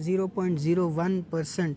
0.01%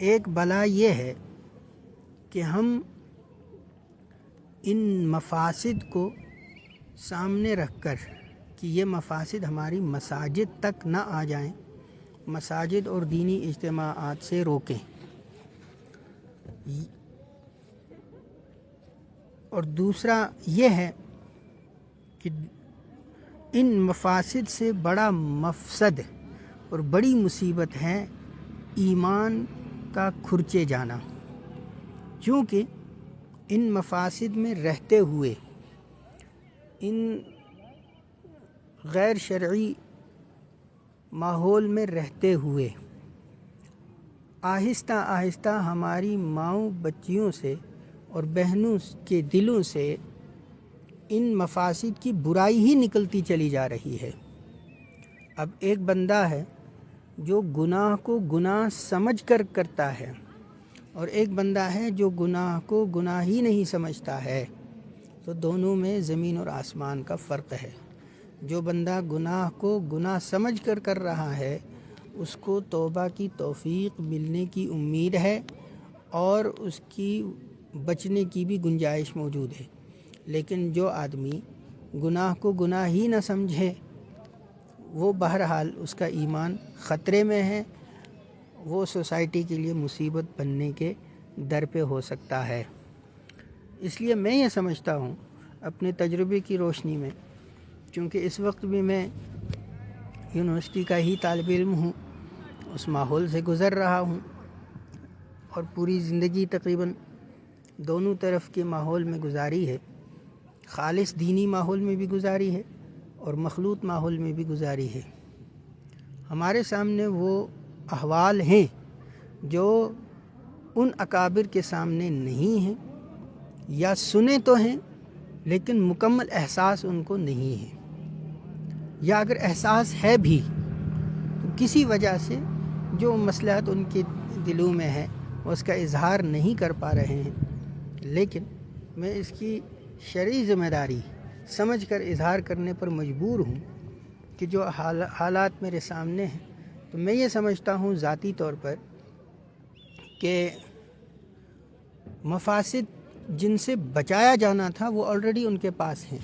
ایک بلا یہ ہے کہ ہم ان مفاسد کو سامنے رکھ کر کہ یہ مفاسد ہماری مساجد تک نہ آ جائیں، مساجد اور دینی اجتماعات سے روکیں، اور دوسرا یہ ہے کہ ان مفاسد سے بڑا مفسد اور بڑی مصیبت ہے ایمان کا کھرچے جانا، کیونکہ ان مفاسد میں رہتے ہوئے، ان غیر شرعی ماحول میں رہتے ہوئے آہستہ آہستہ ہماری ماؤں بچیوں سے اور بہنوں کے دلوں سے ان مفاسد کی برائی ہی نکلتی چلی جا رہی ہے۔ اب ایک بندہ ہے جو گناہ کو گناہ سمجھ کر کرتا ہے، اور ایک بندہ ہے جو گناہ کو گناہ ہی نہیں سمجھتا ہے، تو دونوں میں زمین اور آسمان کا فرق ہے۔ جو بندہ گناہ کو گناہ سمجھ کر کر رہا ہے اس کو توبہ کی توفیق ملنے کی امید ہے اور اس کی بچنے کی بھی گنجائش موجود ہے، لیکن جو آدمی گناہ کو گناہ ہی نہ سمجھے وہ بہرحال اس کا ایمان خطرے میں ہے، وہ سوسائٹی کے لیے مصیبت بننے کے در پہ ہو سکتا ہے۔ اس لیے میں یہ سمجھتا ہوں اپنے تجربے کی روشنی میں، چونکہ اس وقت بھی میں یونیورسٹی کا ہی طالب علم ہوں، اس ماحول سے گزر رہا ہوں، اور پوری زندگی تقریباً دونوں طرف کے ماحول میں گزاری ہے، خالص دینی ماحول میں بھی گزاری ہے اور مخلوط ماحول میں بھی گزاری ہے۔ ہمارے سامنے وہ احوال ہیں جو ان اکابر کے سامنے نہیں ہیں، یا سنے تو ہیں لیکن مکمل احساس ان کو نہیں ہے، یا اگر احساس ہے بھی تو کسی وجہ سے جو مصلحت ان کے دلوں میں ہے وہ اس کا اظہار نہیں کر پا رہے ہیں، لیکن میں اس کی شرعی ذمہ داری سمجھ کر اظہار کرنے پر مجبور ہوں کہ جو حالات میرے سامنے ہیں، تو میں یہ سمجھتا ہوں ذاتی طور پر کہ مفاسد جن سے بچایا جانا تھا وہ آلریڈی ان کے پاس ہیں۔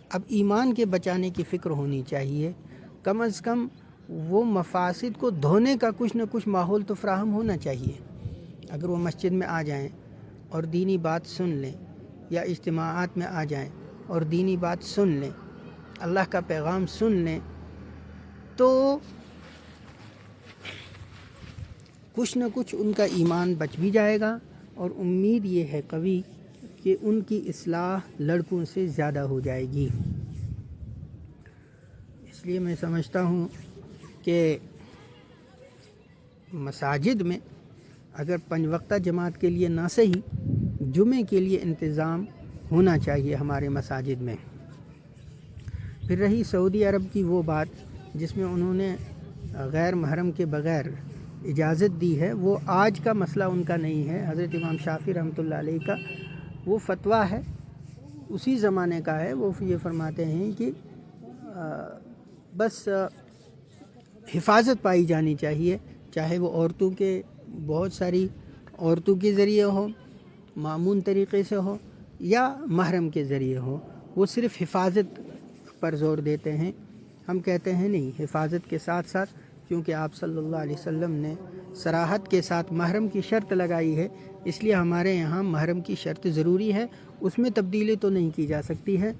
اب ایمان کے بچانے کی فکر ہونی چاہیے، کم از کم وہ مفاسد کو دھونے کا کچھ نہ کچھ ماحول تو فراہم ہونا چاہیے۔ اگر وہ مسجد میں آ جائیں اور دینی بات سن لیں، یا اجتماعات میں آ جائیں اور دینی بات سن لیں، اللہ کا پیغام سن لیں، تو کچھ نہ کچھ ان کا ایمان بچ بھی جائے گا، اور امید یہ ہے قوی کہ ان کی اصلاح لڑکوں سے زیادہ ہو جائے گی۔ اس لیے میں سمجھتا ہوں کہ مساجد میں اگر 5 وقتہ جماعت کے لیے نہ صحیح، جمعے کے لیے انتظام ہونا چاہیے ہمارے مساجد میں۔ پھر رہی سعودی عرب کی وہ بات جس میں انہوں نے غیر محرم کے بغیر اجازت دی ہے، وہ آج کا مسئلہ ان کا نہیں ہے، حضرت امام شافعی رحمۃ اللہ علیہ کا وہ فتویٰ ہے، اسی زمانے کا ہے۔ وہ یہ فرماتے ہیں کہ بس حفاظت پائی جانی چاہیے، چاہے وہ عورتوں کے بہت ساری عورتوں کے ذریعے ہو، معمون طریقے سے ہو، یا محرم کے ذریعے ہو، وہ صرف حفاظت پر زور دیتے ہیں۔ ہم کہتے ہیں نہیں، حفاظت کے ساتھ ساتھ، کیونکہ آپ صلی اللہ علیہ وسلم نے صراحت کے ساتھ محرم کی شرط لگائی ہے، اس لیے ہمارے یہاں محرم کی شرط ضروری ہے، اس میں تبدیلی تو نہیں کی جا سکتی ہے۔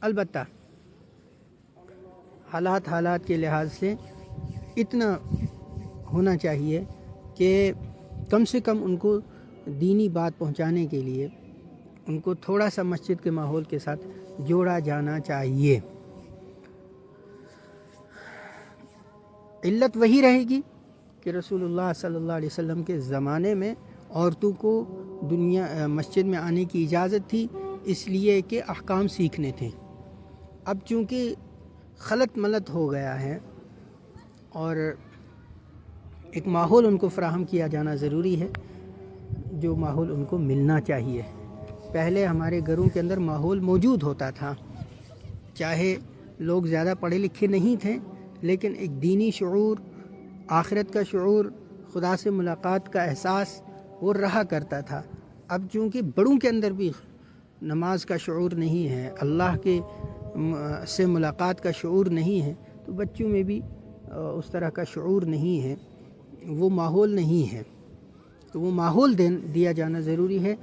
البتہ حالات کے لحاظ سے اتنا ہونا چاہیے کہ کم سے کم ان کو دینی بات پہنچانے کے لیے ان کو تھوڑا سا مسجد کے ماحول کے ساتھ جوڑا جانا چاہیے۔ علت وہی رہے گی کہ رسول اللہ صلی اللہ علیہ وسلم کے زمانے میں عورتوں کو مسجد میں آنے کی اجازت تھی، اس لیے کہ احکام سیکھنے تھے۔ اب چونکہ خلط ملط ہو گیا ہے اور ایک ماحول ان کو فراہم کیا جانا ضروری ہے، جو ماحول ان کو ملنا چاہیے۔ پہلے ہمارے گھروں کے اندر ماحول موجود ہوتا تھا، چاہے لوگ زیادہ پڑھے لکھے نہیں تھے، لیکن ایک دینی شعور، آخرت کا شعور، خدا سے ملاقات کا احساس وہ رہا کرتا تھا۔ اب چونکہ بڑوں کے اندر بھی نماز کا شعور نہیں ہے، اللہ کے سے ملاقات کا شعور نہیں ہے، تو بچوں میں بھی اس طرح کا شعور نہیں ہے، وہ ماحول نہیں ہے، تو وہ ماحول دیا جانا ضروری ہے،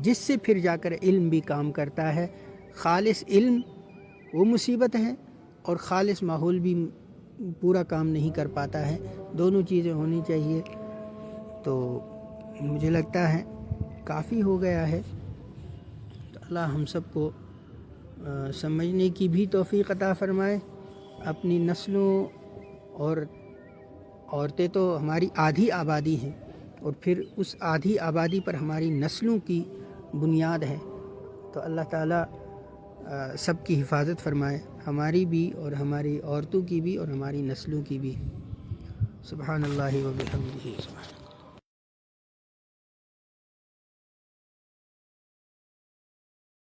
جس سے پھر جا کر علم بھی کام کرتا ہے۔ خالص علم وہ مصیبت ہے اور خالص ماحول بھی پورا کام نہیں کر پاتا ہے، دونوں چیزیں ہونی چاہیے۔ تو مجھے لگتا ہے کافی ہو گیا ہے، تو اللہ ہم سب کو سمجھنے کی بھی توفیق عطا فرمائے۔ اپنی نسلوں اور عورتیں تو ہماری آدھی آبادی ہیں، اور پھر اس آدھی آبادی پر ہماری نسلوں کی بنیاد ہے، تو اللہ تعالیٰ سب کی حفاظت فرمائے، ہماری بھی اور ہماری عورتوں کی بھی اور ہماری نسلوں کی بھی۔ سبحان اللہ و بحمدہ۔